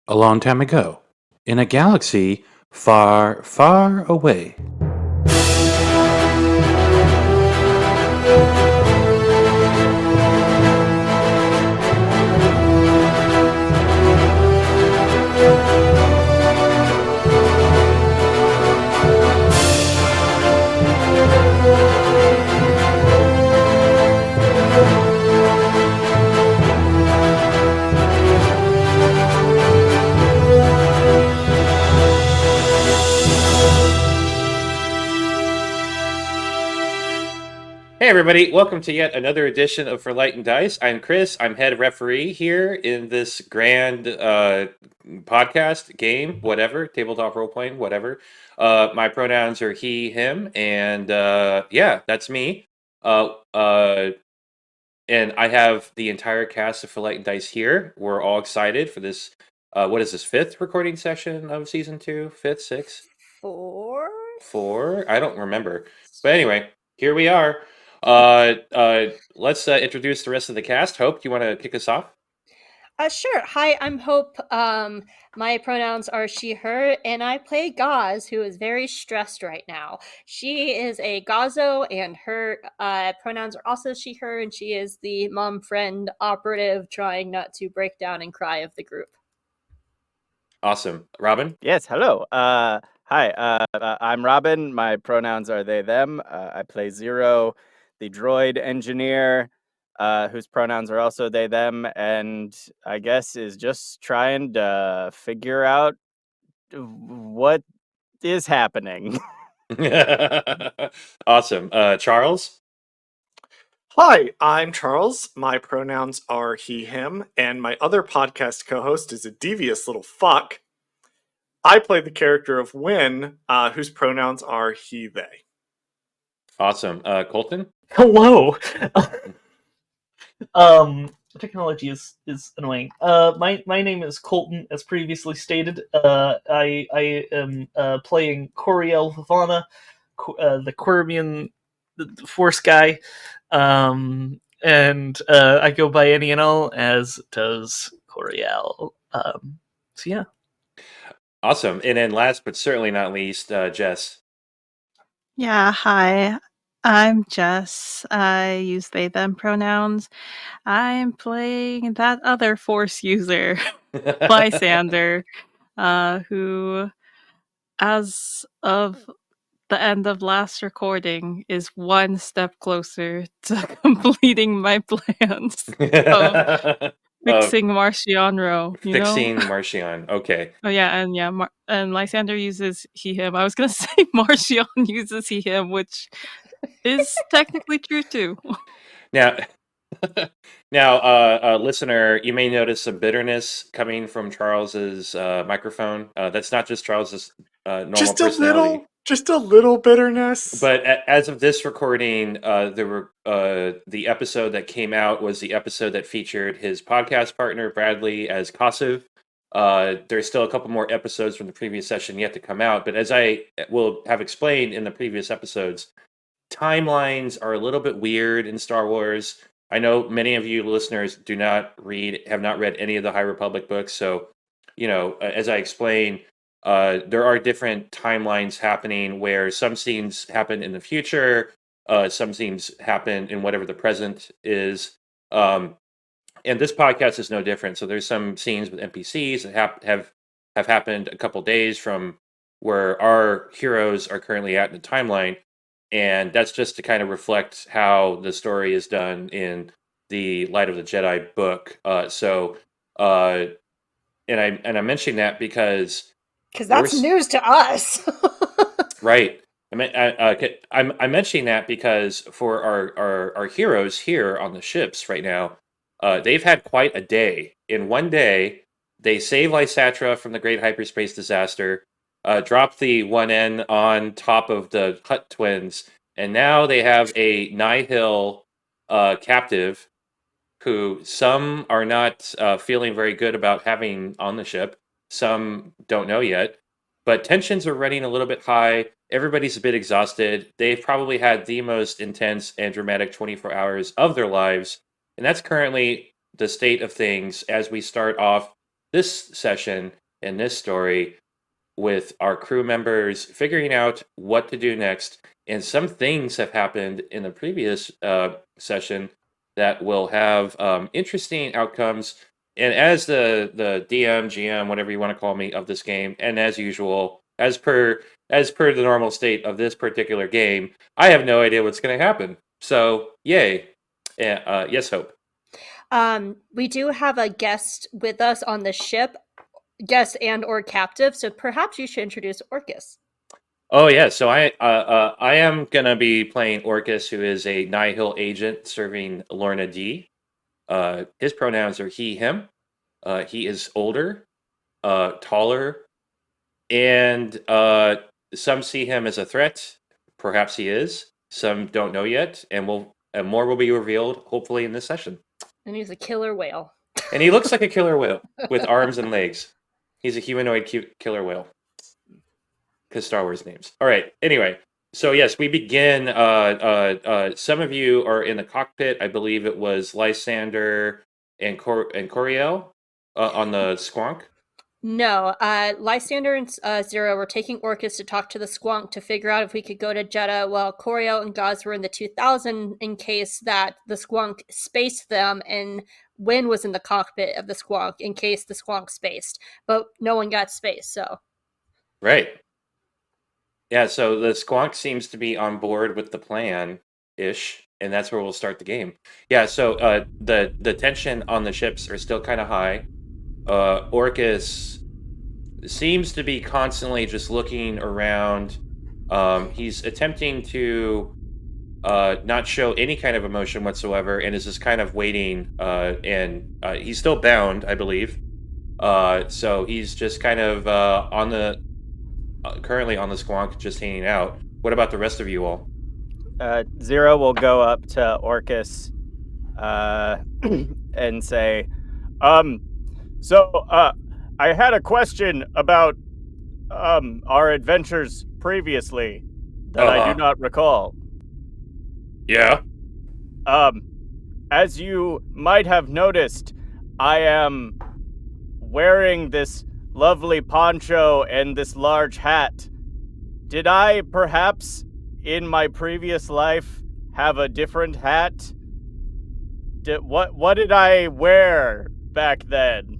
A long time ago, in a galaxy far, far away. Hey everybody, welcome to yet another edition of For Light and Dice. I'm Chris, I'm head referee here in this grand podcast, game, whatever, tabletop role-playing, whatever. My pronouns are he, him, and yeah, that's me. Uh, uh, and I have the entire cast of For Light and Dice here. We're all excited for this, what is this, fifth recording session of season 2? Fifth, sixth? Four? I don't remember. But anyway, here we are. Let's introduce the rest of the cast. Hope, do you want to kick us off? Sure. Hi, I'm Hope. My pronouns are she, her, and I play Gaz, who is very stressed right now. She is a Gazo, and her pronouns are also she, her, and she is the mom friend operative trying not to break down and cry of the group. Awesome. Robin? Yes, hello. Hi, I'm Robin. My pronouns are they, them. I play Zero, the droid engineer, whose pronouns are also they, them, and I guess is just trying to figure out what is happening. Awesome. Charles? Hi, I'm Charles. My pronouns are he, him, and my other podcast co host is a devious little fuck. I play the character of Win, whose pronouns are he, they. Awesome. Colton? Hello. Technology is annoying. My name is Colton, as previously stated. I am playing Coriel Vivana, the Quirmian Force guy, and I go by any and all, as does Coriel. So yeah. Awesome. And then last but certainly not least, Jess. Yeah, hi. I'm Jess. I use they, them pronouns. I'm playing that other Force user, Lysander, who, as of the end of last recording, is one step closer to completing my plans of fixing Marcianro, you Fixing know? Marcion. Okay. Oh yeah, and Lysander uses he, him. I was gonna say Marcion uses he, him, which is technically true too. Now, listener, you may notice some bitterness coming from Charles's microphone. That's not just Charles's normal personality. Just a little bitterness. But as of this recording, the episode that came out was the episode that featured his podcast partner Bradley as Kosov. There's still a couple more episodes from the previous session yet to come out, but as I will have explained in the previous episodes, timelines are a little bit weird in Star Wars. I know many of you listeners have not read any of the High Republic books, so as I explained, there are different timelines happening where some scenes happen in the future, some scenes happen in whatever the present is, and this podcast is no different. So there's some scenes with NPCs that have happened a couple days from where our heroes are currently at in the timeline. And that's just to kind of reflect how the story is done in the Light of the Jedi book. And I'm mentioning that because that's news to us. Right. I'm mentioning that because for our heroes here on the ships right now, they've had quite a day. In one day, they save Lysatra from the Great Hyperspace Disaster, drop the 1N on top of the Hutt twins, and now they have a Nihil captive who some are not feeling very good about having on the ship. Some don't know yet. But tensions are running a little bit high. Everybody's a bit exhausted. They've probably had the most intense and dramatic 24 hours of their lives. And that's currently the state of things as we start off this session and this story with our crew members figuring out what to do next. And some things have happened in the previous session that will have interesting outcomes. And as the DM, GM, whatever you want to call me, of this game, and as usual, as per the normal state of this particular game, I have no idea what's going to happen. So, yay. Yes, Hope. We do have a guest with us on the ship, guest and or captive, so perhaps you should introduce Orcus. Oh yeah, so I am gonna be playing Orcus, who is a Nihil agent serving Lorna D. His pronouns are he, him. He is older, taller, and some see him as a threat. Perhaps he is. Some don't know yet, and more will be revealed hopefully in this session. And he's a killer whale. And he looks like a killer whale with arms and legs. He's a humanoid killer whale. Because Star Wars names. All right. Anyway, so yes, we begin. Some of you are in the cockpit. I believe it was Lysander and Coriel on the Squonk. No, Lysander and Zero were taking Orcus to talk to the Squonk to figure out if we could go to Jeddah, while Coriel and Gaz were in the 2000 in case that the Squonk spaced them, and Wynn was in the cockpit of the Squonk in case the Squonk spaced. But no one got spaced, so. Right. Yeah, so the Squonk seems to be on board with the plan-ish, and that's where we'll start the game. Yeah, so the tension on the ships are still kind of high. Orcus seems to be constantly just looking around. He's attempting to not show any kind of emotion whatsoever, and is just kind of waiting, and he's still bound, I believe. So he's just kind of currently on the Squonk, just hanging out. What about the rest of you all? Zero will go up to Orcus and say, I had a question about our adventures previously that I do not recall. Yeah? As you might have noticed, I am wearing this lovely poncho and this large hat. Did I perhaps, in my previous life, have a different hat? What did I wear back then?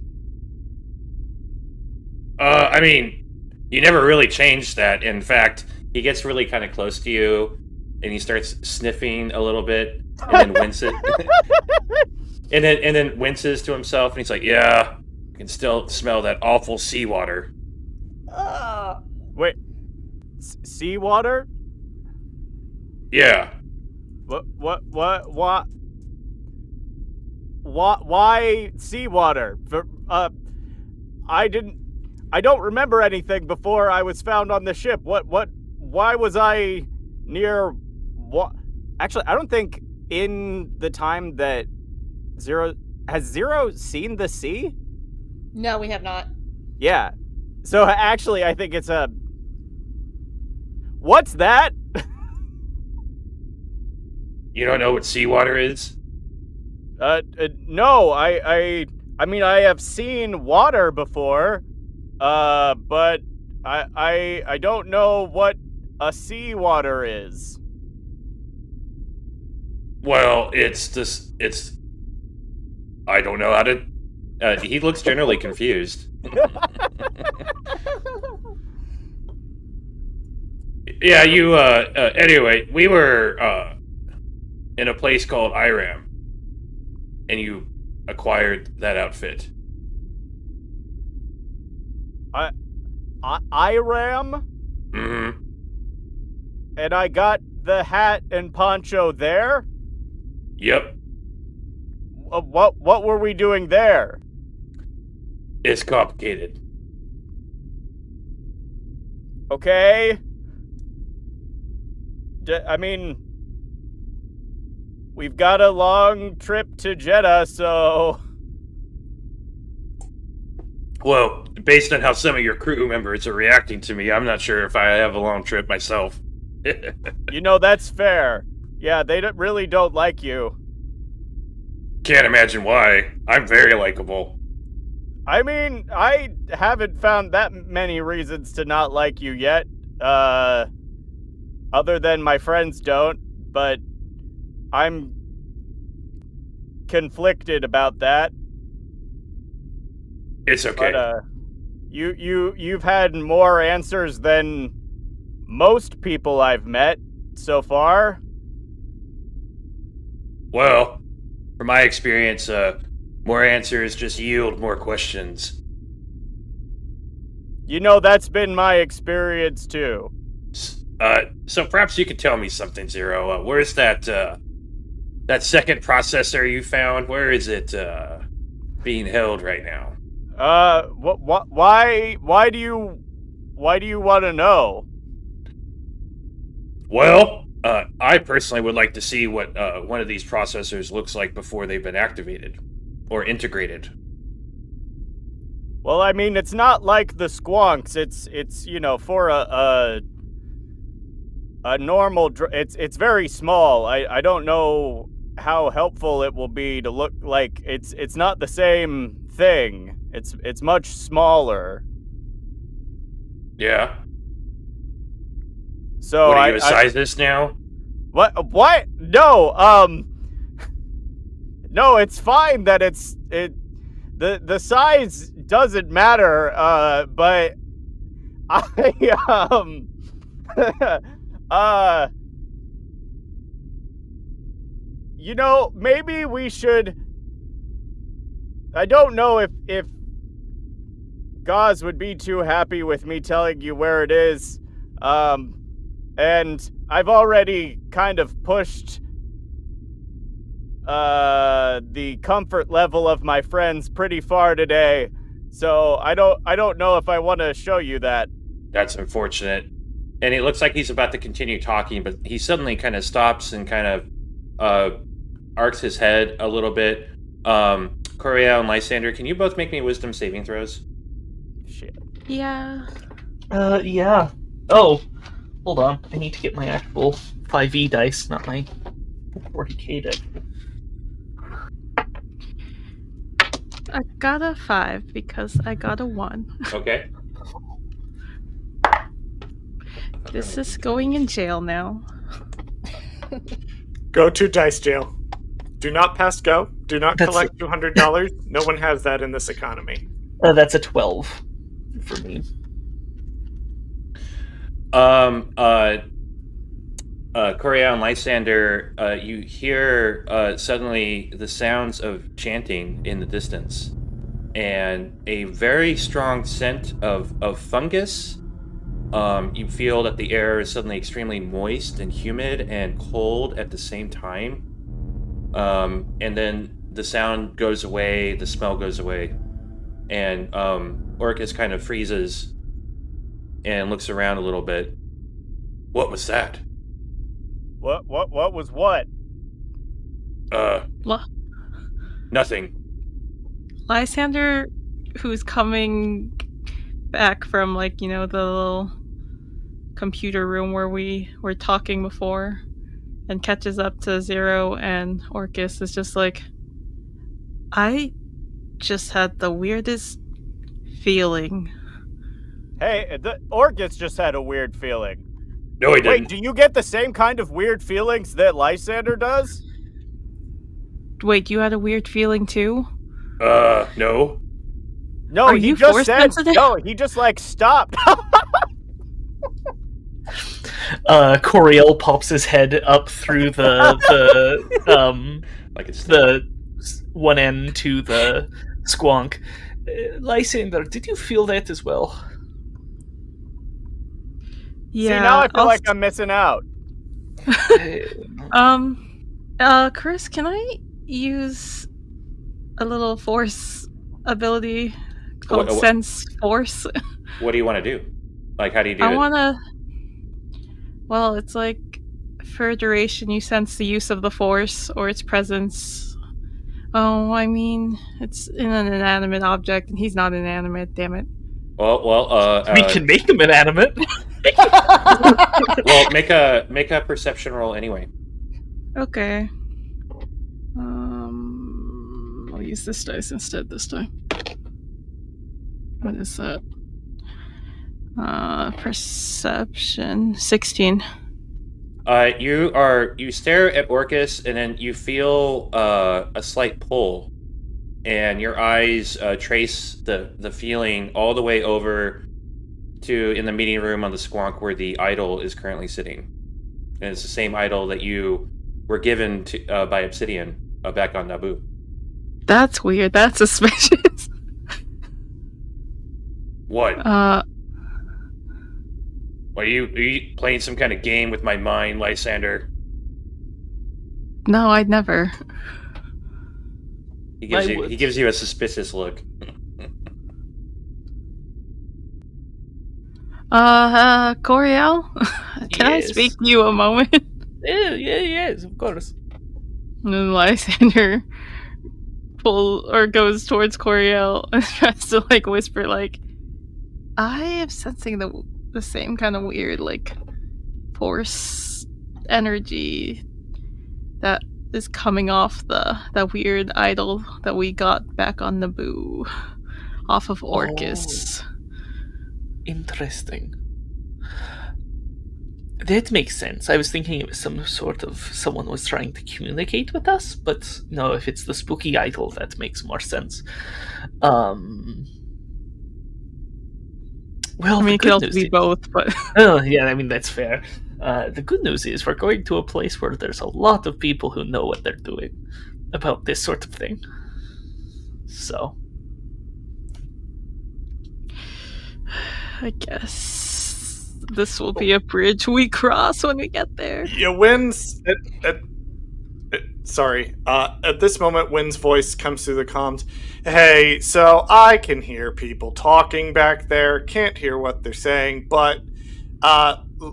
I mean, you never really changed that. In fact, he gets really kind of close to you, and he starts sniffing a little bit, and then winces, and then winces to himself, and he's like, "Yeah, I can still smell that awful seawater." Wait, seawater? Yeah. What? Why seawater? I don't remember anything before I was found on the ship. Why was I near what? Actually, I don't think in the time that has Zero seen the sea? No, we have not. Yeah. So actually, I think it's a... What's that? You don't know what seawater is? No, I mean, I have seen water before, but I don't know what a seawater is. Well, I don't know how to... he looks generally confused. Yeah, anyway, we were, in a place called Iram, and you acquired that outfit. Iram? Mm-hmm. And I got the hat and poncho there? Yep. What were we doing there? It's complicated. Okay. I mean, we've got a long trip to Jeddah, so... Well, based on how some of your crew members are reacting to me, I'm not sure if I have a long trip myself. You know, that's fair. Yeah, they really don't like you. Can't imagine why. I'm very likable. I mean, I haven't found that many reasons to not like you yet. Other than my friends don't, but I'm conflicted about that. It's okay. But you've had more answers than most people I've met so far. Well, from my experience, more answers just yield more questions. You know, that's been my experience too. So perhaps you could tell me something, Zero. Where's that second processor you found? Where is it being held right now? Why do you want to know? Well, I personally would like to see what one of these processors looks like before they've been activated or integrated. Well, I mean, it's not like the squonks. It's you know, for a normal it's very small. I don't know how helpful it will be to look like it's not the same thing. It's much smaller. Yeah. So What are you a size this now? What? No, no, it's fine that the size doesn't matter, but I you know, maybe we should. I don't know if Gauze would be too happy with me telling you where it is. And I've already kind of pushed the comfort level of my friends pretty far today. So I don't know if I want to show you that. That's unfortunate. And it looks like he's about to continue talking, but he suddenly kind of stops and kind of arcs his head a little bit. Coriel and Lysander, can you both make me wisdom saving throws? Shit. Yeah. Yeah. Oh, hold on. I need to get my actual 5e dice, not my 40k dice. I got a 5 because I got a 1. Okay. This is going in jail now. Go to dice jail. Do not pass go. Do not That's collect $200. No one has that in this economy. That's a 12 for me. Coriel and Lysander, you hear suddenly the sounds of chanting in the distance, and a very strong scent of fungus. You feel that the air is suddenly extremely moist and humid and cold at the same time. And then the sound goes away, the smell goes away, and Orcus kind of freezes and looks around a little bit. What was that? What was what? What? Nothing. Lysander, who's coming back from, like, you know, the little computer room where we were talking before, and catches up to Zero and Orcus, is just like, I just had the weirdest feeling. Hey, the Orcus just had a weird feeling. No, he didn't. Wait, do you get the same kind of weird feelings that Lysander does? Wait, you had a weird feeling too? No. No, Are he you just force said sensitive? no. He just like stopped. Coriel pops his head up through the Like it's the one end to the squonk. Lysander, did you feel that as well? Yeah. See, now I feel like I'm missing out. Chris, can I use a little force ability called What- Sense Force? What do you want to do? Like, how do you do I it? want to. Well, it's like for a duration you sense the use of the force or its presence. Oh, I mean, it's in an inanimate object, and he's not inanimate. Damn it. Well, We can make him inanimate. well, make a perception roll anyway. Okay. I'll use this dice instead this time. What is that? Perception 16. You stare at Orcus, and then you feel a slight pull, and your eyes trace the feeling all the way over to in the meeting room on the Squonk where the idol is currently sitting, and it's the same idol that you were given to by Obsidian back on Naboo. That's weird. That's suspicious. What? Are you playing some kind of game with my mind, Lysander? No, I'd never. He gives you a suspicious look. Coriel? Can I speak to you a moment? Yes, of course. And then Lysander goes towards Coriel and tries to whisper I am sensing the same kind of weird force energy that is coming off that weird idol that we got back on Naboo off of Orcus. Interesting. That makes sense. I was thinking it was someone was trying to communicate with us, but no, if it's the spooky idol, that makes more sense. Well, it could also be both, but yeah, that's fair. The good news is we're going to a place where there's a lot of people who know what they're doing about this sort of thing. So, I guess this will be a bridge we cross when we get there. Yeah, Wynn's... Sorry. At this moment, Wynn's voice comes through the comms. Hey, so I can hear people talking back there. Can't hear what they're saying, but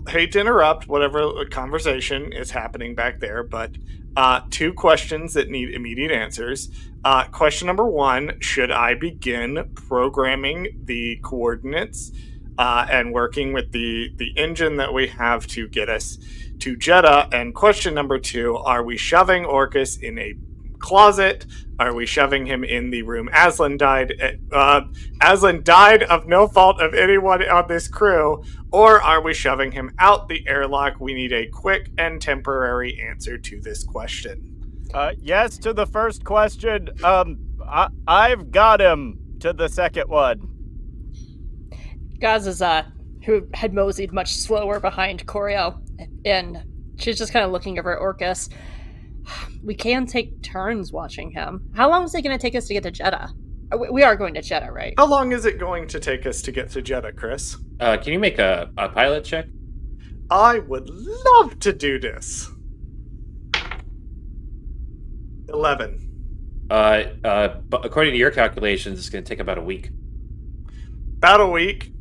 hate to interrupt whatever conversation is happening back there, but 2 questions that need immediate answers. Question number 1, should I begin programming the coordinates and working with the engine that we have to get us to Jeddah? And question number 2, are we shoving Orcus in a closet? Are we shoving him in the room Aslan died? Aslan died of no fault of anyone on this crew, or are we shoving him out the airlock? We need a quick and temporary answer to this question. Yes to the first question. I've got him to the second one. Gazaza, who had moseyed much slower behind Coriel, and she's just kind of looking over at Orcus. We can take turns watching him. How long is it going to take us to get to Jeddah? We are going to Jeddah, right? How long is it going to take us to get to Jeddah, Chris? Can you make a pilot check? I would love to do this. 11. But according to your calculations, it's going to take about a week. About a week.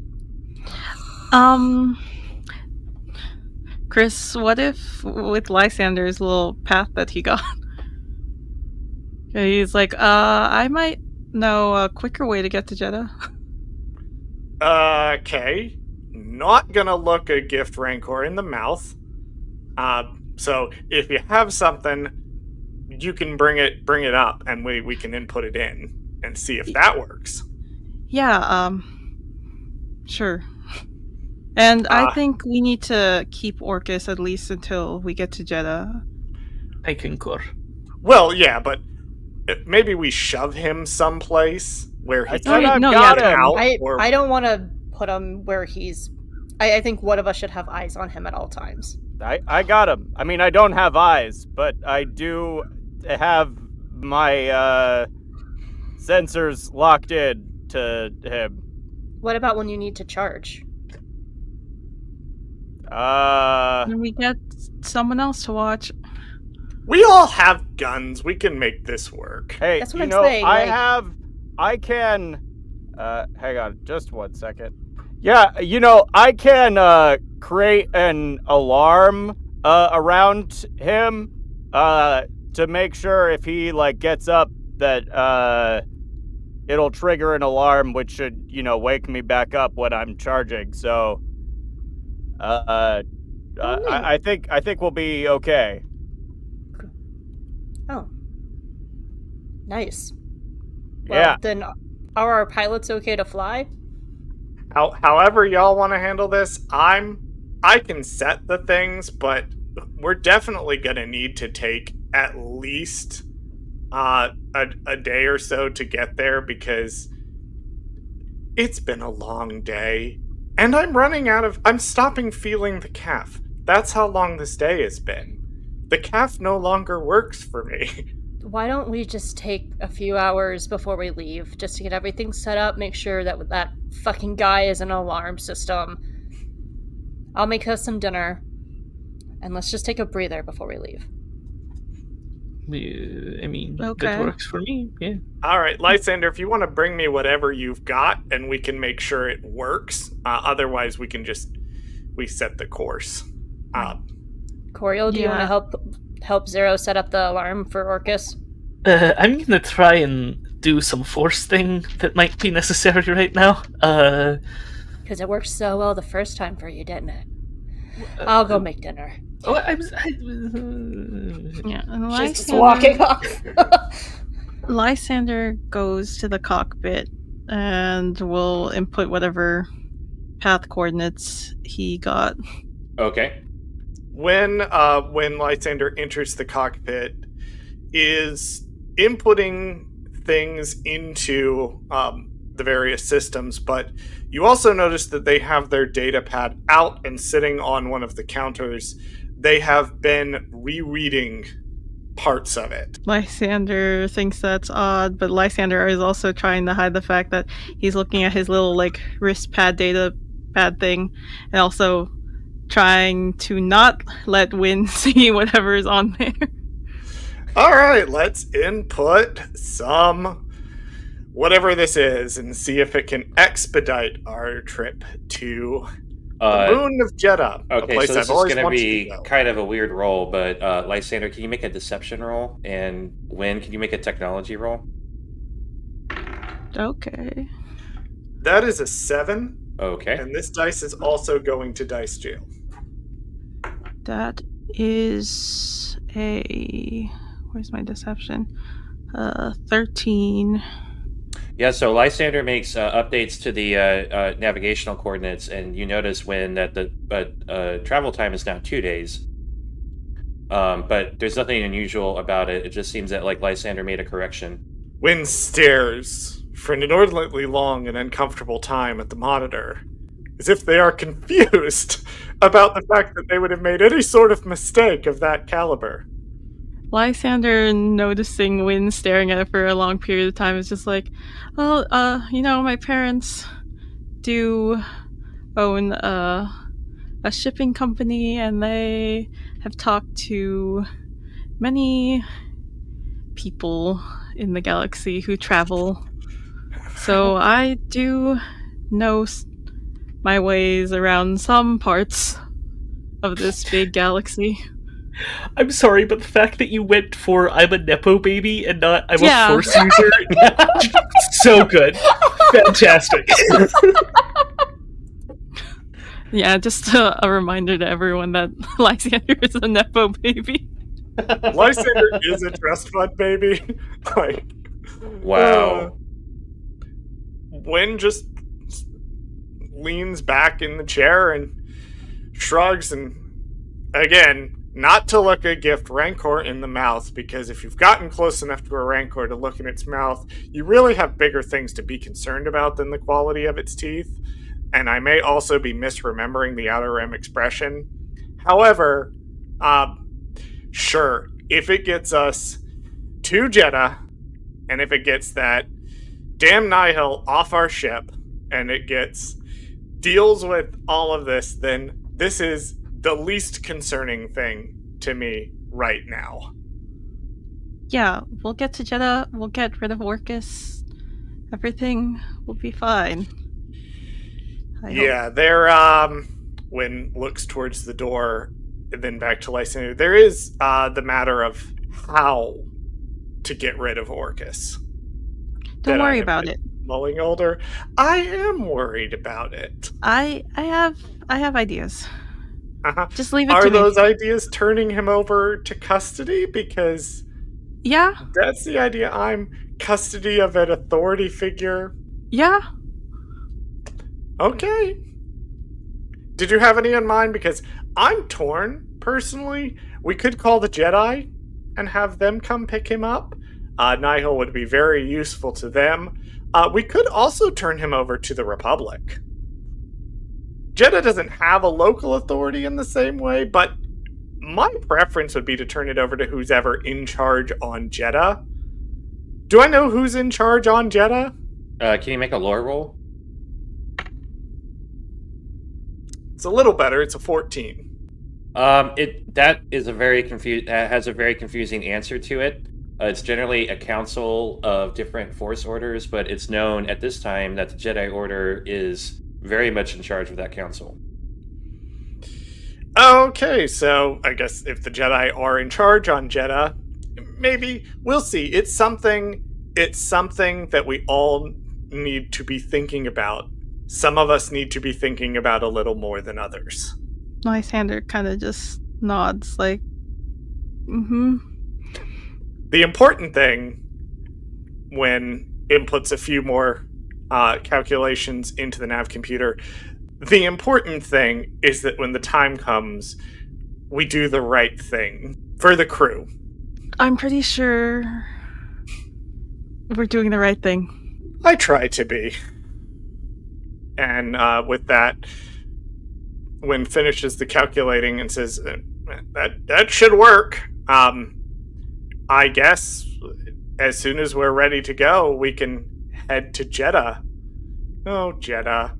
Chris, what if with Lysander's little path that he got, he's I might know a quicker way to get to Jeddah. Okay. Not gonna look a gift rancor in the mouth. So if you have something, you can bring it up, and we can input it in and see if that works. Yeah, sure. And I think we need to keep Orcus at least until we get to Jeddah. I concur. Well, yeah, but maybe we shove him someplace where he I don't want to put him where he's... I think one of us should have eyes on him at all times. I got him. I don't have eyes, but I do have my sensors locked in to him. What about when you need to charge? And we get someone else to watch. We all have guns. We can make this work. Hey, that's what I'm saying. I can. Hang on, just 1 second. Yeah, I can create an alarm around him to make sure if he gets up that it'll trigger an alarm, which should wake me back up when I'm charging. So. I think we'll be okay. Oh, nice. Yeah. Then Are our pilots okay to fly? However y'all want to handle this, I can set the things, but we're definitely gonna need to take at least a day or so to get there because it's been a long day, and I'm stopping feeling the calf. That's how long this day has been. The calf no longer works for me. Why don't we just take a few hours before we leave, just to get everything set up, make sure that that fucking guy is an alarm system. I'll make us some dinner, and let's just take a breather before we leave. I mean, Okay. that works for me. Yeah. All right, Lysander, if you want to bring me whatever you've got, and we can make sure it works. Otherwise, we can we set the course. Coriel, do you want to help Zero set up the alarm for Orcus? I'm gonna try and do some force thing that might be necessary right now. Because it worked so well the first time for you, didn't it? I'll go make dinner. Oh, Yeah, and She's just walking off. Lysander goes to the cockpit and will input whatever path coordinates he got. Okay. When Lysander enters the cockpit, is inputting things into the various systems, but you also notice that they have their data pad out and sitting on one of the counters. They have been rereading parts of it. Lysander thinks that's odd, but Lysander is also trying to hide the fact that he's looking at his little wrist pad data pad thing, and also trying to not let Wynn see whatever is on there. All right, let's input some whatever this is and see if it can expedite our trip to the moon of Jeddah. Okay, a place so this I've is always going to wanted be to go. kind of a weird roll, but Lysander, can you make a deception roll? And Wynn, can you make a technology roll? Okay. That is a 7. Okay. And this dice is also going to dice jail. That is a... Where's my deception? 13. Yeah, so Lysander makes updates to the navigational coordinates, and you notice when that the travel time is now 2 days. But there's nothing unusual about it. It just seems that Lysander made a correction. Wynn stares for an inordinately long and uncomfortable time at the monitor, as if they are confused about the fact that they would have made any sort of mistake of that caliber. Lysander, noticing Wynn staring at it for a long period of time, is just like, well, my parents do own a shipping company, and they have talked to many people in the galaxy who travel. So I do know my ways around some parts of this big galaxy. I'm sorry, but the fact that you went for I'm a Nepo baby and not I'm Yeah. a Force user, so good. Fantastic. Yeah, just a reminder to everyone that Lysander is a Nepo baby. Lysander is a trust fund baby. Wow. Wynn just leans back in the chair and shrugs, and again, not to look a gift Rancor in the mouth, because if you've gotten close enough to a Rancor to look in its mouth, you really have bigger things to be concerned about than the quality of its teeth. And I may also be misremembering the Outer Rim expression. However, sure, if it gets us to Jeddah, and if it gets that damn Nihil off our ship, and it deals with all of this, then this is the least concerning thing to me right now. Yeah, we'll get to Jeddah, we'll get rid of Orcus, everything will be fine. Yeah, there, Wynn looks towards the door, and then back to Lysander. There is the matter of how to get rid of Orcus. Don't worry about it. Mulling older, I am worried about it. I have ideas. Uh-huh. Just leave it Are to me. those ideas turning him over to custody? Because Yeah. that's the idea. I'm custody of an authority figure. Yeah. Okay. Did you have any in mind? Because I'm torn, personally. We could call the Jedi and have them come pick him up. Nihil would be very useful to them. We could also turn him over to the Republic. Jeddah doesn't have a local authority in the same way, but my preference would be to turn it over to who's ever in charge on Jeddah. Do I know who's in charge on Jeddah? Can you make a lore roll? It's a little better. It's a 14. That is has a very confusing answer to it. It's generally a council of different force orders, but it's known at this time that the Jedi Order is very much in charge of that council. Okay, so I guess if the Jedi are in charge on Jeddah, maybe we'll see. It's something that we all need to be thinking about. Some of us need to be thinking about a little more than others. Lysander kind of just nods, like, mm-hmm. The important thing, when inputs a few more calculations into the nav computer, the important thing is that when the time comes, we do the right thing for the crew. I'm pretty sure we're doing the right thing. I try to be. And with that, Wynn finishes the calculating and says, that should work. I guess as soon as we're ready to go, we can head to Jeddah. Oh, Jeddah.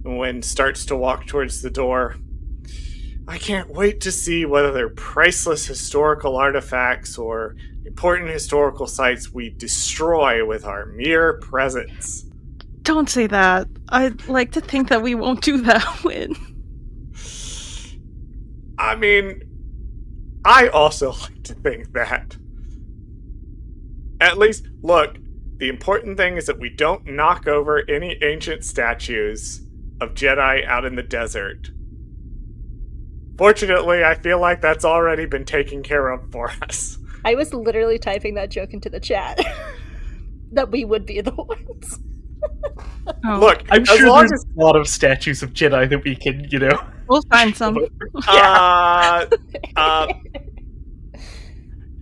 Wynn starts to walk towards the door. I can't wait to see whether they're priceless historical artifacts or important historical sites we destroy with our mere presence. Don't say that. I'd like to think that we won't do that, Wynn. I mean, I also like to think that. At least, look, the important thing is that we don't knock over any ancient statues of Jedi out in the desert. Fortunately, I feel like that's already been taken care of for us. I was literally typing that joke into the chat. That we would be the ones. Oh. Look, I'm as sure long there's a lot of statues of Jedi that we can, We'll find some.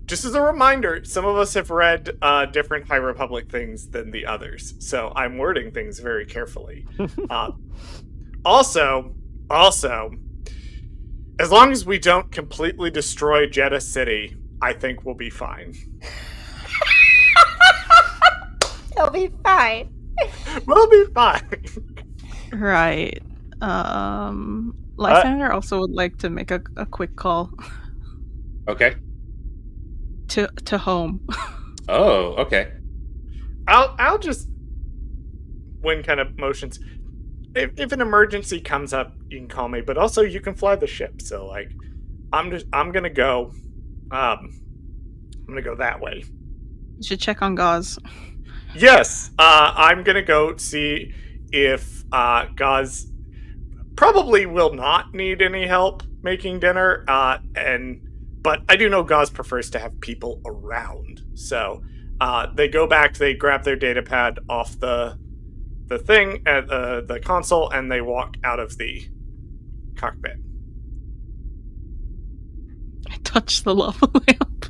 Just as a reminder, some of us have read different High Republic things than the others, so I'm wording things very carefully. Also, as long as we don't completely destroy Jeddah City, I think we'll be fine. It'll be fine. We'll be fine. Right. Lysander also would like to make a quick call Okay. to home. Oh, okay. I'll just, when kind of motions, if an emergency comes up, you can call me, but also you can fly the ship. So like, I'm gonna go. I'm gonna go that way. You should check on Gauze. Yes, I'm gonna go see if Gauze probably will not need any help making dinner. But I do know Gauze prefers to have people around. So they go back, they grab their data pad off the thing at the console, and they walk out of the cockpit. I touched the lava lamp.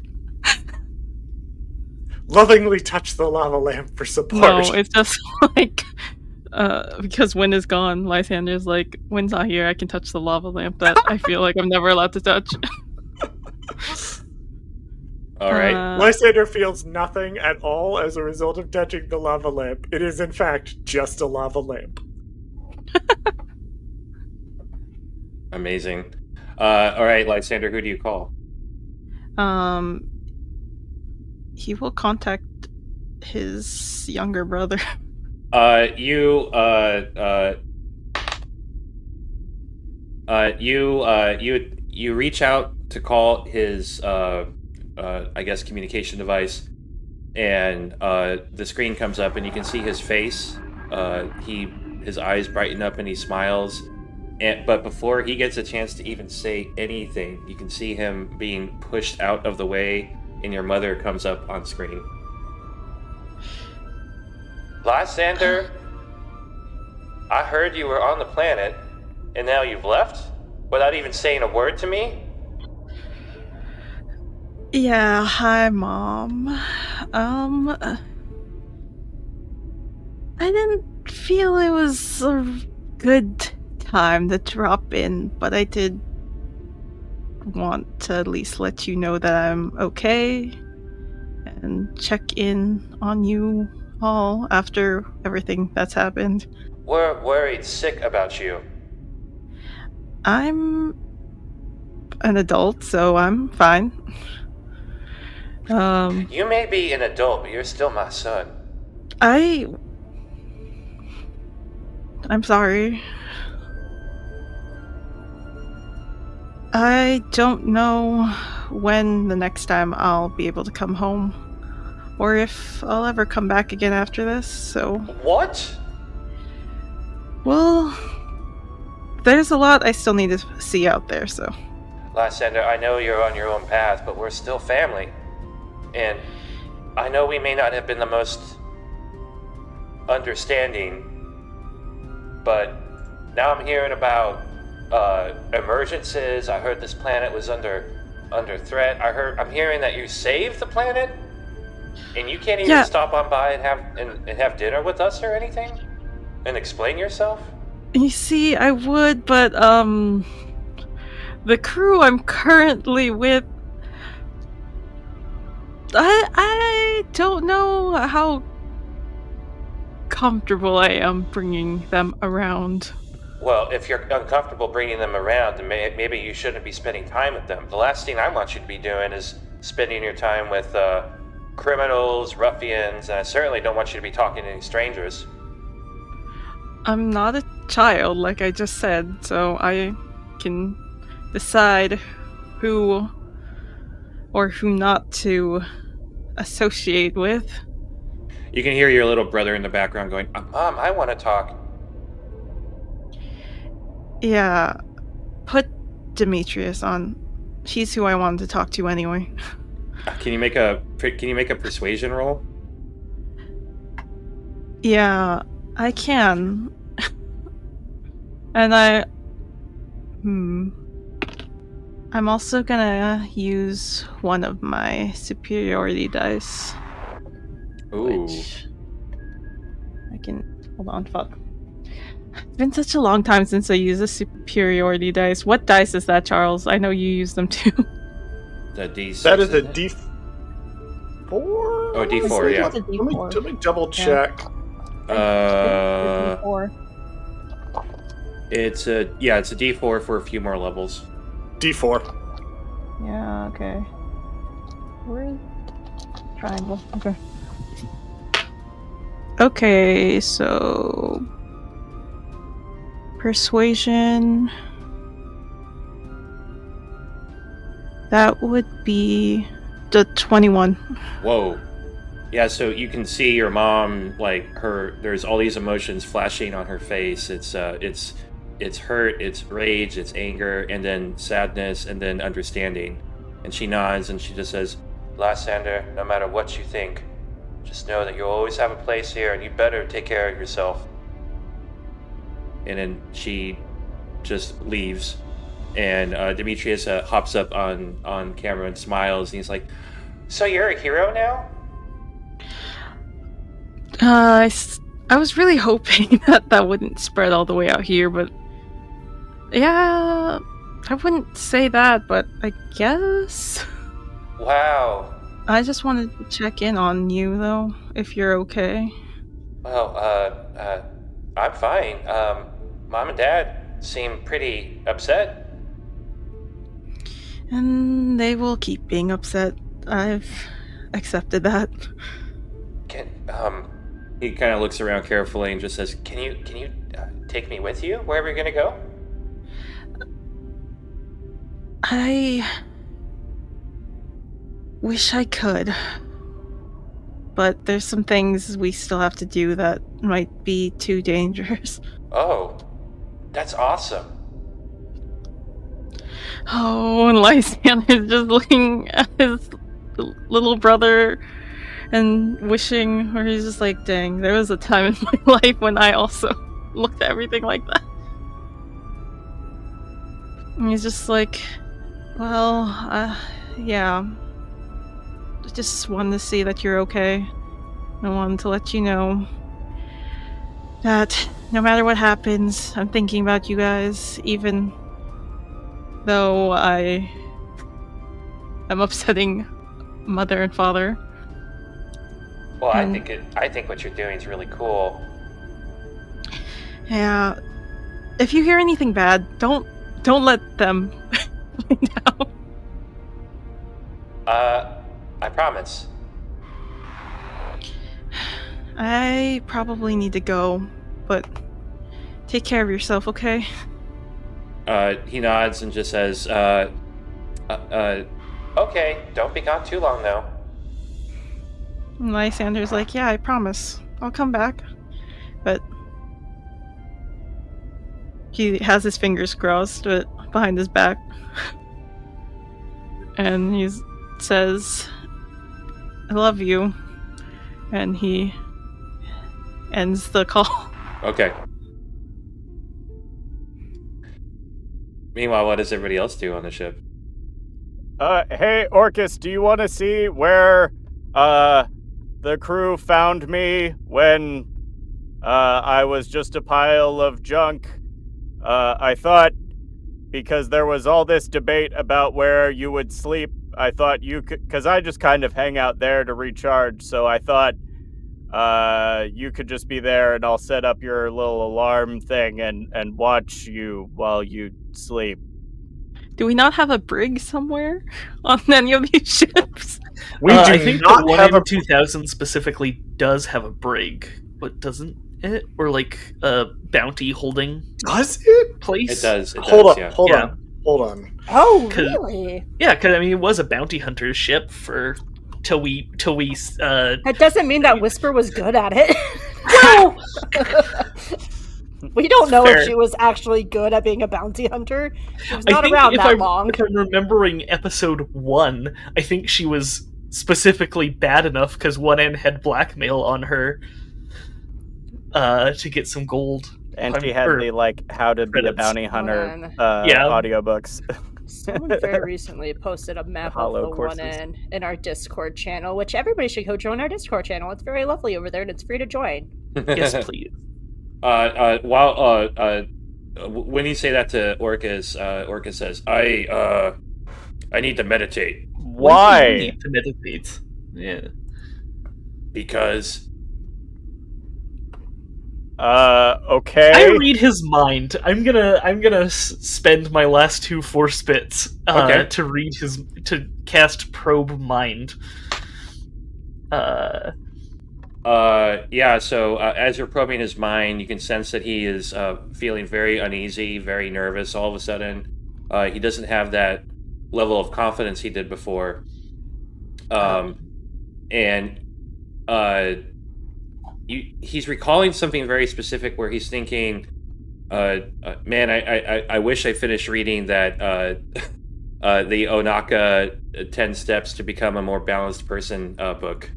Lovingly touch the lava lamp for support. No, it's just like because Wynn is gone, Lysander's like, Wynn's not here, I can touch the lava lamp that I feel like I'm never allowed to touch. All right. Lysander feels nothing at all as a result of touching the lava lamp. It is, in fact, just a lava lamp. Amazing. All right, Lysander, who do you call? He will contact his younger brother. You reach out to call his I guess communication device, and the screen comes up and you can see his face. His eyes brighten up and he smiles, but before he gets a chance to even say anything, you can see him being pushed out of the way, and your mother comes up on screen. Lysander, I heard you were on the planet, and now you've left? Without even saying a word to me? Yeah, hi, Mom. I didn't feel it was a good time to drop in, but I did want to at least let you know that I'm okay and check in on you all after everything that's happened. We're worried sick about you. I'm an adult, so I'm fine. You may be an adult, but you're still my son. I'm sorry. I don't know when the next time I'll be able to come home, or if I'll ever come back again after this, so... What? Well, there's a lot I still need to see out there, so... Lysander, I know you're on your own path, but we're still family. And I know we may not have been the most understanding, but now I'm hearing about emergencies. I heard this planet was under threat. I'm hearing that you saved the planet, and you can't even stop on by and have dinner with us or anything, and explain yourself. You see, I would, but the crew I'm currently with, I don't know how comfortable I am bringing them around. Well, if you're uncomfortable bringing them around, then maybe you shouldn't be spending time with them. The last thing I want you to be doing is spending your time with criminals, ruffians, and I certainly don't want you to be talking to any strangers. I'm not a child, like I just said, so I can decide who or who not to associate with. You can hear your little brother in the background going, Mom, I want to talk. Yeah, put Demetrius on. He's who I wanted to talk to anyway. Can you make a persuasion roll? Yeah, I can. And I'm also gonna use one of my superiority dice. Ooh. Which I can... Hold on, fuck. It's been such a long time since I used a superiority dice. What dice is that, Charles? I know you use them too. The D6. That is a D4? Oh, D4, yeah. Let me double check. It's a D4 for a few more levels. D4. Yeah, okay. Where's triangle? Okay. Okay, so persuasion. That would be the 21. Whoa. Yeah, so you can see your mom, like, there's all these emotions flashing on her face. It's hurt, it's rage, it's anger, and then sadness, and then understanding. And she nods and she just says, Lysander, no matter what you think, just know that you'll always have a place here, and you better take care of yourself. And then she just leaves. And Demetrius hops up on camera and smiles, and he's like, so you're a hero now? I was really hoping that wouldn't spread all the way out here, but yeah, I wouldn't say that, but I guess. Wow. I just wanted to check in on you, though, if you're okay. Well, I'm fine. Mom and Dad seem pretty upset. And they will keep being upset. I've accepted that. He kind of looks around carefully and just says, Can you take me with you wherever you're gonna go? I wish I could. But there's some things we still have to do that might be too dangerous. Oh, that's awesome. Oh, and Lysan is just looking at his little brother and wishing, where he's just like, dang, there was a time in my life when I also looked at everything like that. And he's just like, well, yeah. I just wanted to see that you're okay. I wanted to let you know that no matter what happens, I'm thinking about you guys, even though I am upsetting mother and father. Well, And- I think what you're doing is really cool. Yeah. If you hear anything bad, don't let them find out. I promise. I probably need to go, but take care of yourself, okay? He nods and just says, okay, don't be gone too long though. And Lysander's like, yeah, I promise. I'll come back. But he has his fingers crossed but behind his back. And he says, I love you. And he ends the call. Okay. Meanwhile, what does everybody else do on the ship? Hey, Orcus, do you want to see where, the crew found me when, I was just a pile of junk? I thought, because there was all this debate about where you would sleep, I thought you could, because I just kind of hang out there to recharge, so I thought, you could just be there and I'll set up your little alarm thing and watch you while you sleep. Do we not have a brig somewhere on any of these ships? We do I think not the one have in a 2000 specifically does have a brig, but doesn't it? Or like a bounty holding Does it? place? It does. Hold on, yeah. hold Yeah. on, hold on. Oh, 'Cause- really? Yeah, because I mean, it was a bounty hunter ship for till we. That doesn't mean that Whisper was good at it. Well, We don't know Fair. if she was actually good at being a bounty hunter. She was I not think around if that long. if I'm remembering episode 1, I think she was specifically bad enough because 1N had blackmail on her to get some gold. And she had the, like, how to be a credits. bounty hunter, Hold Yeah. audiobooks. Someone very recently posted a map of Hollow the courses. one in our Discord channel, which everybody should go join our Discord channel. It's very lovely over there, and it's free to join. Yes, please. When you say that to Orcus, Orcus says, I need to meditate Why do you Why? need to meditate? Yeah. because Okay. I read his mind. I'm gonna spend my last 2 force bits Okay. to read to cast probe mind. So as you're probing his mind, you can sense that he is feeling very uneasy, very nervous all of a sudden. He doesn't have that level of confidence he did before. He's recalling something very specific where he's thinking, man, I wish I finished reading that the Onaka 10 Steps to Become a More Balanced Person book.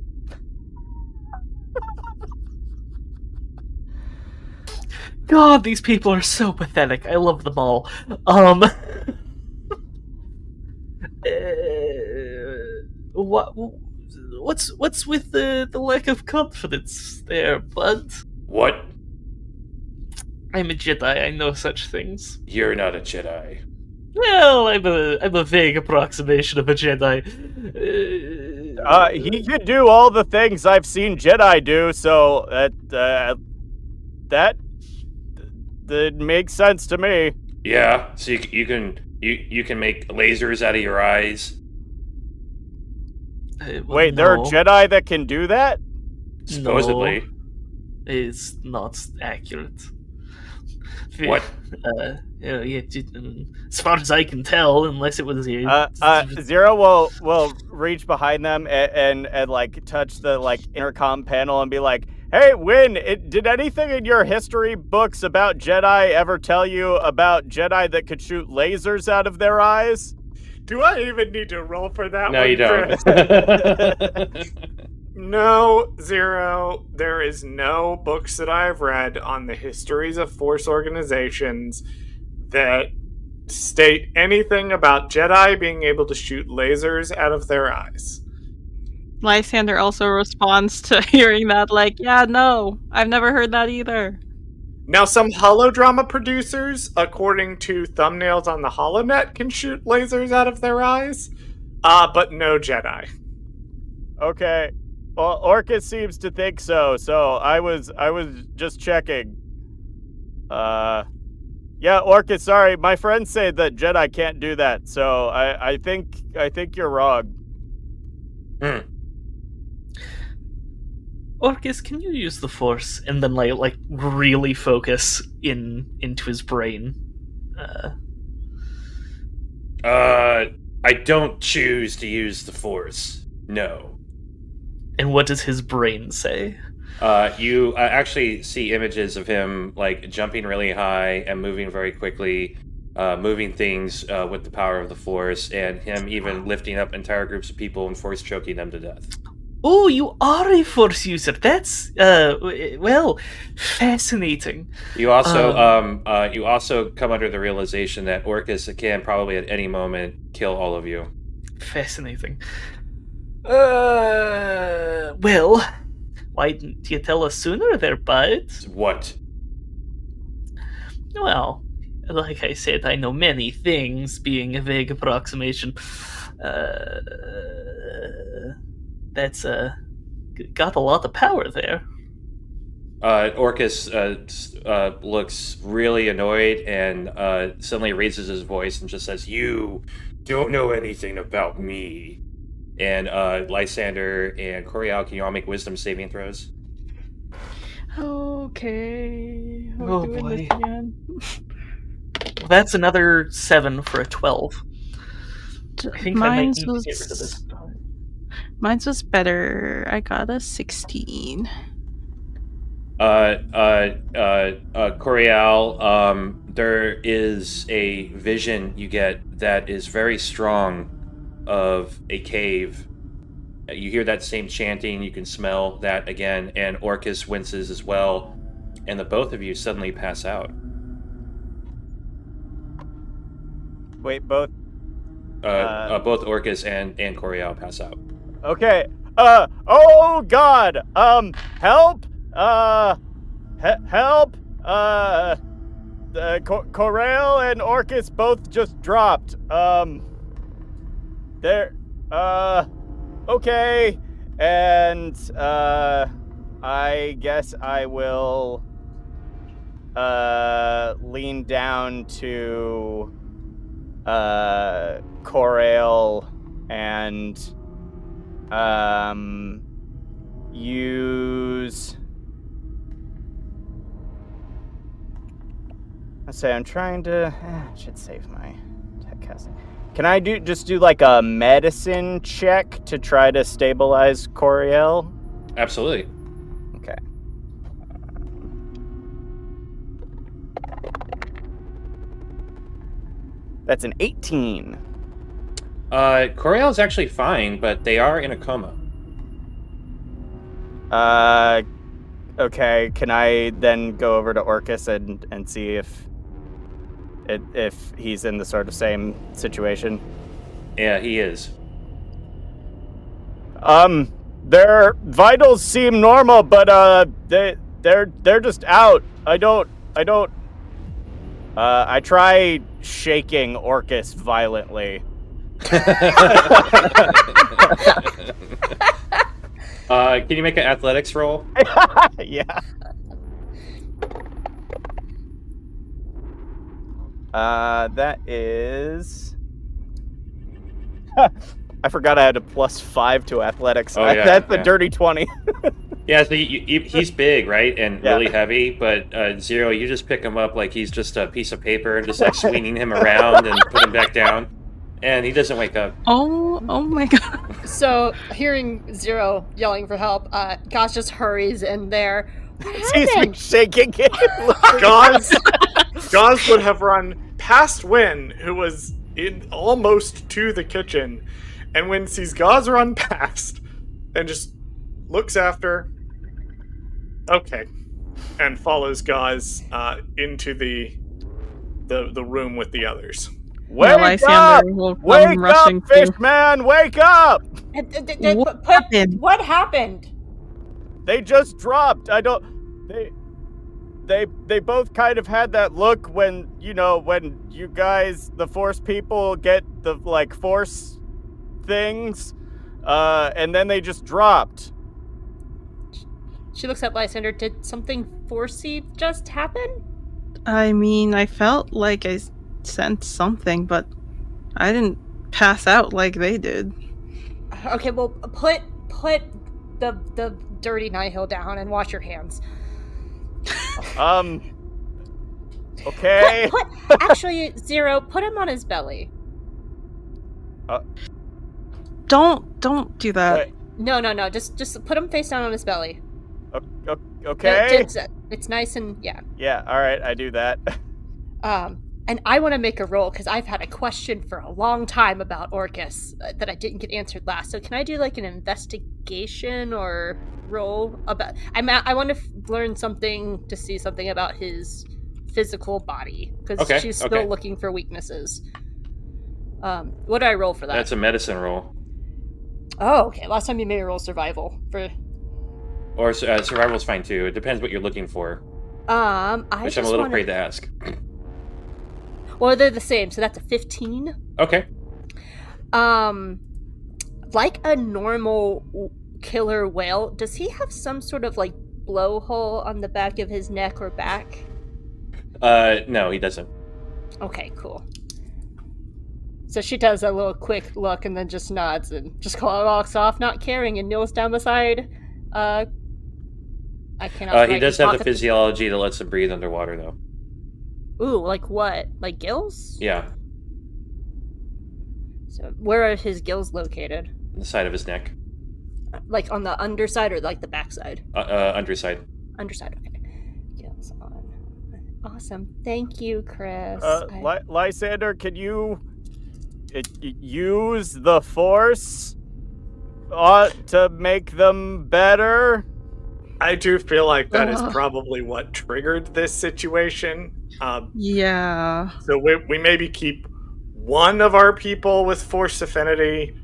God, these people are so pathetic. I love them all. What's with the lack of confidence there, bud? What? I'm a Jedi. I know such things. You're not a Jedi. Well, I'm a vague approximation of a Jedi. He could do all the things I've seen Jedi do, so that makes sense to me. Yeah, so you can make lasers out of your eyes. Wait, there are Jedi that can do that? Supposedly. No, it's not accurate. What? As far as I can tell, unless it was Zero will reach behind them and like touch the like intercom panel and be like, "Hey, Win, did anything in your history books about Jedi ever tell you about Jedi that could shoot lasers out of their eyes?" Do I even need to roll for that No, one, you don't. Chris? No, Zero. There is no books that I've read on the histories of Force organizations that state anything about Jedi being able to shoot lasers out of their eyes. Lysander also responds to hearing that, like, yeah, no, I've never heard that either. Now, some holodrama producers, according to thumbnails on the HoloNet, can shoot lasers out of their eyes, but no Jedi. Okay. Well, Orcus seems to think so. So I was just checking. Yeah, Orcus. Sorry, my friends say that Jedi can't do that. So I think you're wrong. Orcus, can you use the Force and then like really focus into his brain? I don't choose to use the Force. No. And what does his brain say? You actually see images of him like jumping really high and moving very quickly, moving things with the power of the Force, and him even lifting up entire groups of people and force choking them to death. Oh, you are a Force user. That's well, fascinating. You also come under the realization that Orcus can probably at any moment kill all of you. Fascinating. Well, why didn't you tell us sooner there, bud? What? Well, like I said, I know many things, being a vague approximation. That's got a lot of power there. Orcus looks really annoyed and suddenly raises his voice and just says, "You don't know anything about me." And Lysander and Coriel, can you all make wisdom saving throws? Okay. We're Oh, doing boy. this again. Well, that's another 7 for a 12. I think I might need Mine's to get rid of this. Mine's was better. I got a 16. Coriel, there is a vision you get that is very strong of a cave. You hear that same chanting, you can smell that again, and Orcus winces as well, and the both of you suddenly pass out. Wait, both. Both Orcus and Coriel pass out. Okay. Oh God. Help. Help. Corel and Orcus both just dropped. They're. Okay. And I guess I will lean down to Corel and use. I say I'm trying to. Should save my tech casting. Can I just do like a medicine check to try to stabilize Coriel? Absolutely. Okay. That's an 18. Coriel is actually fine, but they are in a coma. Okay. Can I then go over to Orcus and see if he's in the sort of same situation? Yeah, he is. Their vitals seem normal, but they're just out. I try shaking Orcus violently. Can you make an athletics roll? Yeah. That is. I forgot I had a +5 to athletics. Oh, yeah, That's the yeah. dirty 20. Yeah, so he's big, right, and Yeah. really heavy. But Zero, you just pick him up like he's just a piece of paper and just like swinging him around and put him back down, and he doesn't wake up. Oh my god. So, hearing Zero yelling for help, Gosh just hurries in there. What Sees me happened? shaking it. Gauze would have run past Wynn, who was in almost to the kitchen, and Wynn sees Gauze run past and just looks after. Okay, and follows Gauze into the room with the others. Wake up! Lysander will come Wake up, rushing to. Fishman! Wake up! What happened? What happened? They just dropped. I don't. They both kind of had that look when you guys, the Force people, get the like Force things, and then they just dropped. She looks at Lysander. Did something forcey just happen? I mean, I felt like I sensed something, but I didn't pass out like they did. Okay, well, put the dirty Nihil down and wash your hands. Okay. Actually, Zero, put him on his belly. Don't do that. Wait, No. Just put him face down on his belly. okay. It's nice and yeah. Yeah. All right. I do that. And I want to make a roll because I've had a question for a long time about Orcus that I didn't get answered last. So can I do like an investigation or roll about? I want to learn something to see something about his physical body because she's still looking for weaknesses. What do I roll for that? That's a medicine roll. Oh, okay. Last time you made a roll survival for. Or survival's fine too. It depends what you're looking for. Which I'm a little afraid to ask. Well, they're the same, so that's a 15. Okay. Like a normal killer whale, does he have some sort of like blowhole on the back of his neck or back? No, he doesn't. Okay, cool. So she does a little quick look and then just nods and just walks off, not caring, and kneels down beside. I cannot. He does have the physiology that lets him breathe underwater, though. Ooh, like what? Like gills? Yeah. So where are his gills located? On the side of his neck. Like on the underside or like the backside? Underside. Underside, okay. Gills on. Awesome. Thank you, Chris. Lysander, can you use the Force to make them better? I do feel like that is probably what triggered this situation. Yeah. So we maybe keep one of our people with Force affinity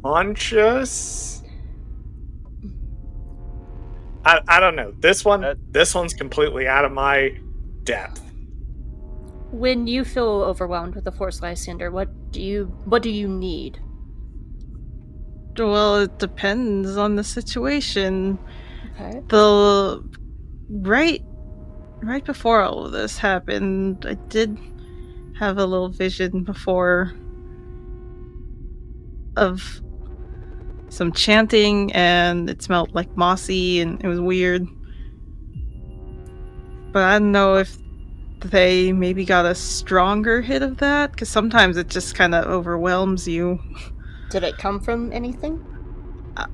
conscious. I don't know. This one's completely out of my depth. When you feel overwhelmed with the Force, Lysander, what do you need? Well, it depends on the situation. Okay. The right before all of this happened, I did have a little vision before of some chanting, and it smelled like mossy, and it was weird. But I don't know if they maybe got a stronger hit of that, because sometimes it just kind of overwhelms you. Did it come from anything?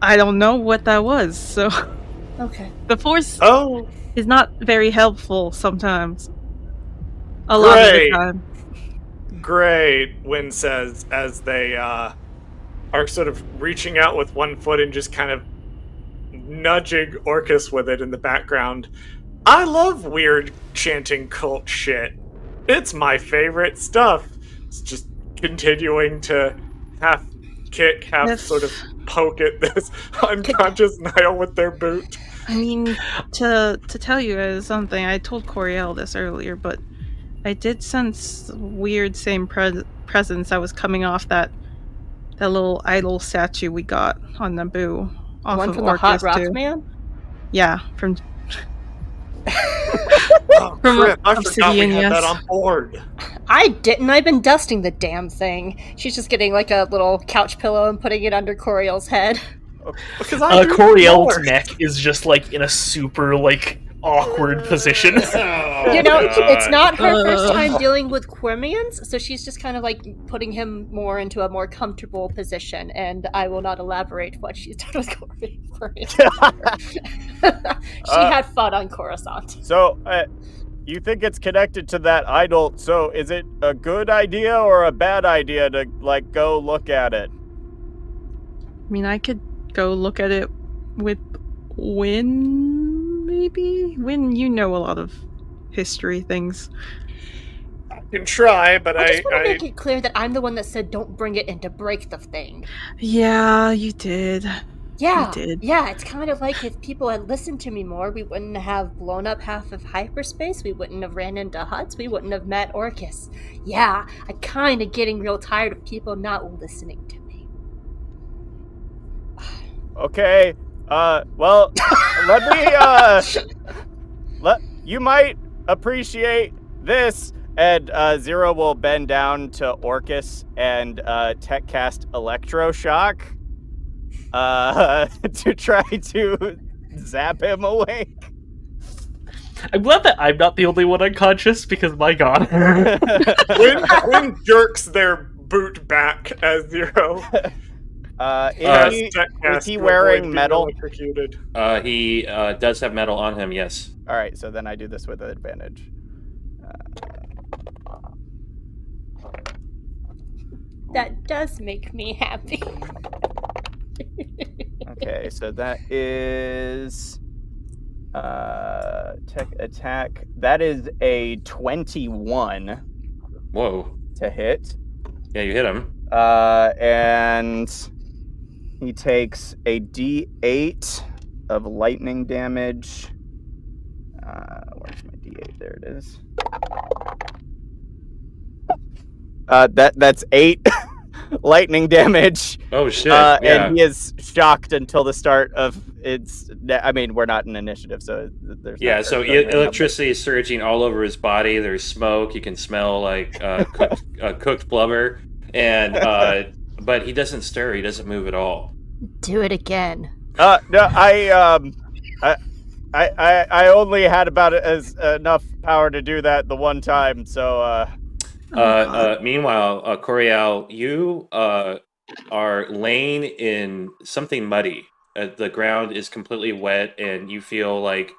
I don't know what that was, so... Okay. The Force is not very helpful sometimes. A lot of the time. Great, Wynn says as they are sort of reaching out with one foot and just kind of nudging Orcus with it in the background. I love weird chanting cult shit. It's my favorite stuff. It's just continuing to half kick, half sort of poke at this unconscious Nihil with their boot. I mean, to tell you guys something, I told Coriel this earlier, but I did sense weird same presence that was coming off that little idol statue we got on Naboo. Off one of from Orcus the Hot Rock too. Man? Yeah, from Oh, crap, I forgot we had that on board. I didn't. I've been dusting the damn thing. She's just getting like a little couch pillow and putting it under Coriel's head. Coriel's neck is just like in a super like awkward position. You know, it's not her first time dealing with Quirmians, so she's just kind of like putting him more into a more comfortable position, and I will not elaborate what she's done with Quirmians. She had fun on Coruscant. So, you think it's connected to that idol, so is it a good idea or a bad idea to, like, go look at it? I mean, I could go look at it with Win, maybe? Win, you know a lot of history things. I can try, but I just want to I make it clear that I'm the one that said don't bring it in to break the thing. Yeah, you did. Yeah, You did. yeah, it's kind of like if people had listened to me more, we wouldn't have blown up half of hyperspace, we wouldn't have ran into Huts, we wouldn't have met Orcus. Yeah, I'm kind of getting real tired of people not listening to me. Okay. Well, let me, you might appreciate this. And Zero will bend down to Orcus and tech cast Electroshock to try to zap him awake. I'm glad that I'm not the only one unconscious, because my god. Win jerks their boot back as Zero. Is he wearing metal? Electrocuted. He does have metal on him, yes. All right, so then I do this with advantage. That does make me happy. Okay, so that is tech attack. That is a 21 Whoa. to hit. Yeah, you hit him. And he takes a D8 of lightning damage. Where's my D8? There it is. That's 8 lightning damage. Oh, shit. Yeah. And he is shocked until the start of its. I mean, we're not in initiative, so there's. Yeah, so electricity is surging all over his body. There's smoke. You can smell like cooked blubber, and but he doesn't stir. He doesn't move at all. Do it again. No, I only had about enough power to do that the one time. So. Meanwhile, Coriel, you are laying in something muddy. The ground is completely wet, and you feel like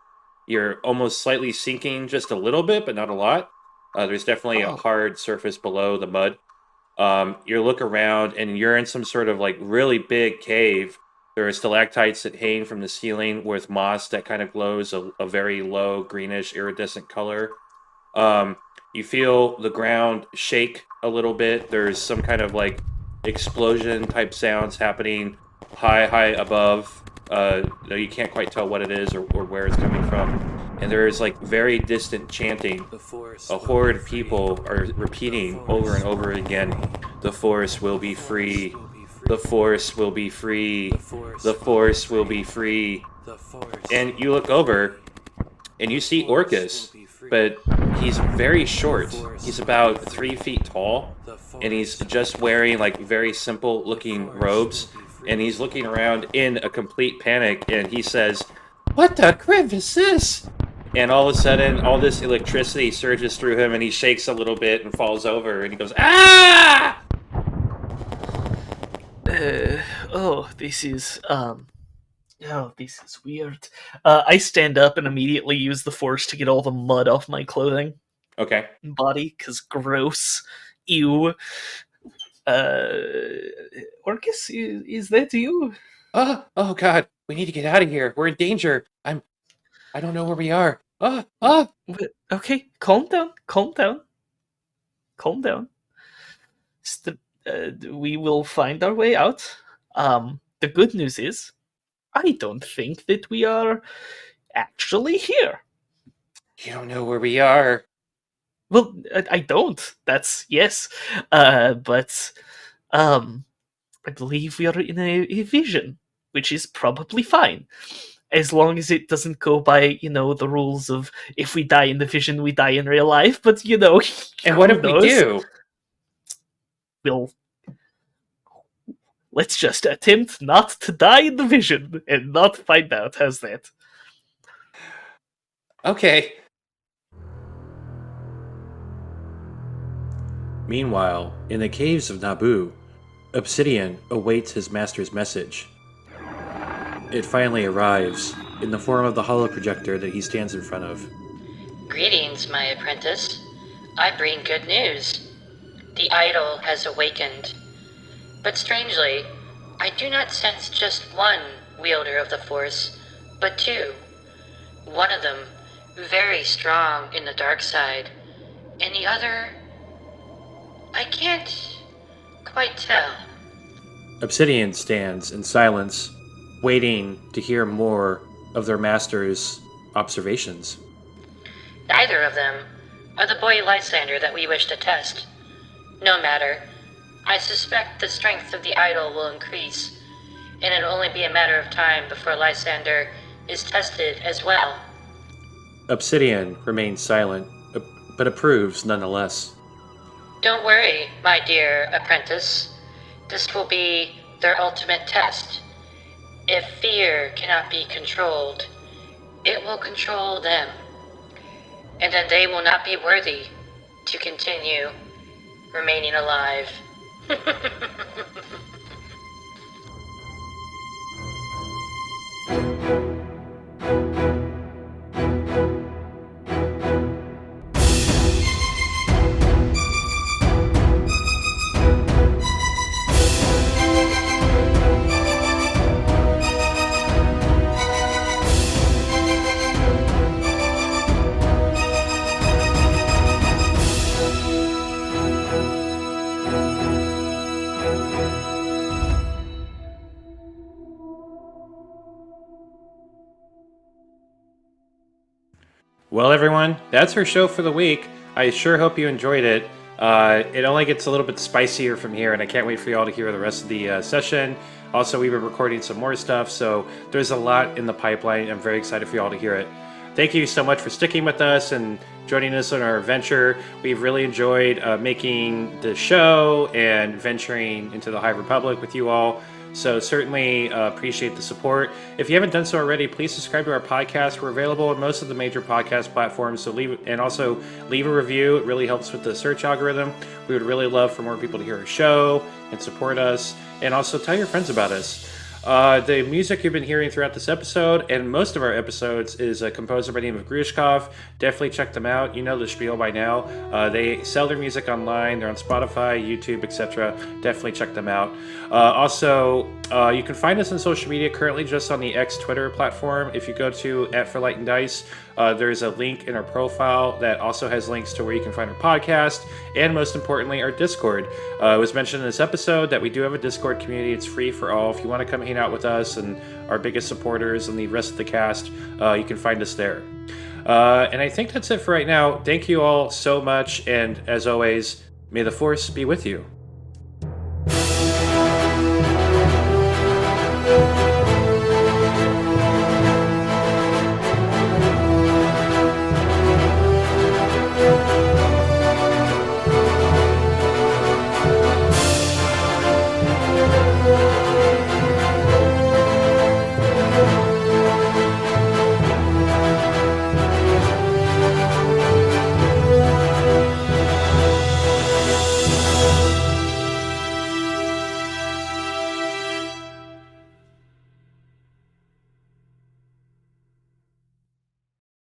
you're almost slightly sinking just a little bit, but not a lot. There's definitely a hard surface below the mud. You look around, and you're in some sort of like really big cave. There are stalactites that hang from the ceiling with moss that kind of glows a very low greenish iridescent color. You feel the ground shake a little bit. There's some kind of like explosion type sounds happening high above. You can't quite tell what it is or where it's coming from. And there is like very distant chanting. A horde of people are repeating over and over again, "The Force will be free. The Force will be free. The Force will be free." And you look over and you see Orcus, but he's very short. He's about 3 feet tall, and he's just wearing like very simple looking robes, and he's looking around in a complete panic, and he says, "What the crap is this?" And all of a sudden, all this electricity surges through him, and he shakes a little bit and falls over, and he goes, "Ah!" This is weird. I stand up and immediately use the force to get all the mud off my clothing Okay. and body, because gross. Ew. Orcus, is that you? Oh God, we need to get out of here. We're in danger. I don't know where we are. Okay, calm down. We will find our way out. The good news is, I don't think that we are actually here. You don't know where we are. Well, I don't. That's yes. But I believe we are in a vision, which is probably fine. As long as it doesn't go by, the rules of if we die in the vision, we die in real life. But, And what if we do? We'll... Let's just attempt not to die in the vision and not find out. How's that? Okay. Meanwhile, in the caves of Naboo, Obsidian awaits his master's message. It finally arrives, in the form of the holoprojector that he stands in front of. Greetings, my apprentice. I bring good news. The idol has awakened. But strangely, I do not sense just one wielder of the Force, but two. One of them very strong in the dark side, and the other, I can't quite tell. Obsidian stands in silence, waiting to hear more of their master's observations. Neither of them are the boy Lysander that we wish to test. No matter. I suspect the strength of the idol will increase, and it'll only be a matter of time before Lysander is tested as well. Obsidian remains silent, but approves nonetheless. Don't worry, my dear apprentice. This will be their ultimate test. If fear cannot be controlled, it will control them. And then they will not be worthy to continue remaining alive. Well, everyone, that's our show for the week. I sure hope you enjoyed it. It only gets a little bit spicier from here, and I can't wait for you all to hear the rest of the session. Also, we've been recording some more stuff, so there's a lot in the pipeline. I'm very excited for you all to hear it. Thank you so much for sticking with us and joining us on our adventure. We've really enjoyed making the show and venturing into the High Republic with you all. So certainly appreciate the support. If you haven't done so already, please subscribe to our podcast. We're available on most of the major podcast platforms. So leave a review. It really helps with the search algorithm. We would really love for more people to hear our show and support us. And also tell your friends about us. The music you've been hearing throughout this episode and most of our episodes is a composer by the name of Grushkov. Definitely check them out. You know the spiel by now. They sell their music online. They're on Spotify, YouTube, etc. Definitely check them out. Also, you can find us on social media currently just on the X Twitter platform. If you go to @ForLightAndDice, there's a link in our profile that also has links to where you can find our podcast and most importantly our Discord. It was mentioned in this episode that we do have a Discord community. It's free for all. If you want to come hang out with us and our biggest supporters and the rest of the cast, you can find us there. And I think that's it for right now. Thank you all so much, and as always, may the Force be with you.